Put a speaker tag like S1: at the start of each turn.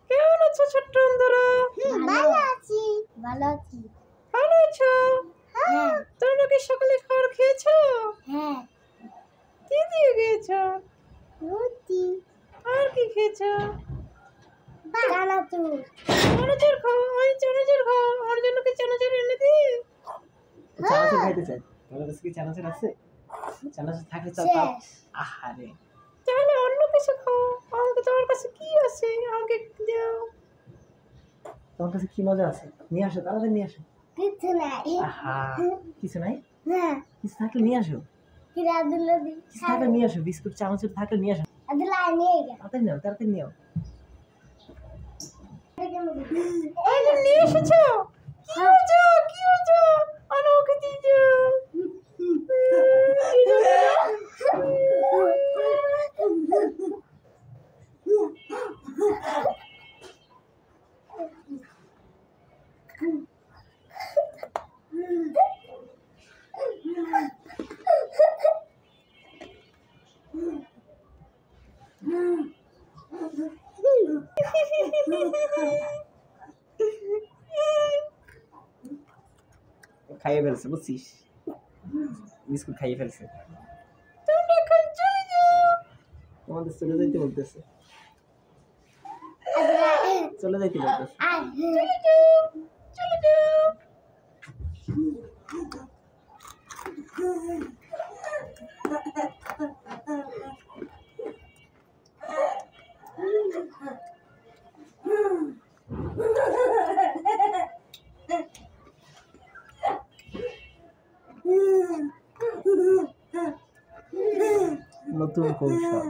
S1: কেমন আছো ছোট্ট অন্ধরা?
S2: ভালো আছি। ভালো আছি।
S1: ভালো আছো?
S2: হ্যাঁ।
S1: তোমরা কি সকালে খাবার খেয়েছো?
S2: হ্যাঁ।
S1: কি দিয়ে খেয়েছো?
S2: রুটি।
S1: আর কি খেয়েছো?
S2: চানাচুর।
S1: চানাচুর খাও। ওই চানাচুর খাও। আর জন্য কি চানাচুর এনে দিই?
S3: চানাচুর খাইতে চাই। তোমার কাছে কি চানাচুর আছে? চানাচুর থাকলে তো তাও। আহারে,
S1: তাহলে অন্য কিছু খাও। আমাকে তোমার কাছে কি আছে? আমাকে দাও।
S3: তোমার কাছে কি মজা আছে? নিয়ে আসো, তাড়াতাড়ি নিয়ে আসো।
S2: কিছু নাই।
S3: আহা, কিছু নাই?
S2: হ্যাঁ।
S3: কিছু থাকলে নিয়ে আসো।
S2: কিরা আব্দুল্লাহ দি।
S3: কিছু থাকলে নিয়ে আসো। বিস্কুট চানাচুর থাকলে নিয়ে আসো।
S2: আব্দুল্লাহ নিয়ে গেল।
S3: তাড়াতাড়ি নাও, তাড়াতাড়ি নিও।
S1: এই যে নিয়ে এসেছো? কি হয়েছে? কি হয়েছে? আর ওকে দিয়ে যাও।
S3: খাইয়ে ফেলছে, বুঝছিস? বিস্কুট খাইয়ে ফেলছে।
S1: তোমরা এখন চলে যাও।
S3: তোমাদের চলে যাইতে বলতেছে।
S2: আব্দুল্লাহ
S3: চলে যাইতে বলতেছে।
S2: আয়।
S1: চলে যাও। চলে যাও।
S3: নতুন কৌশল।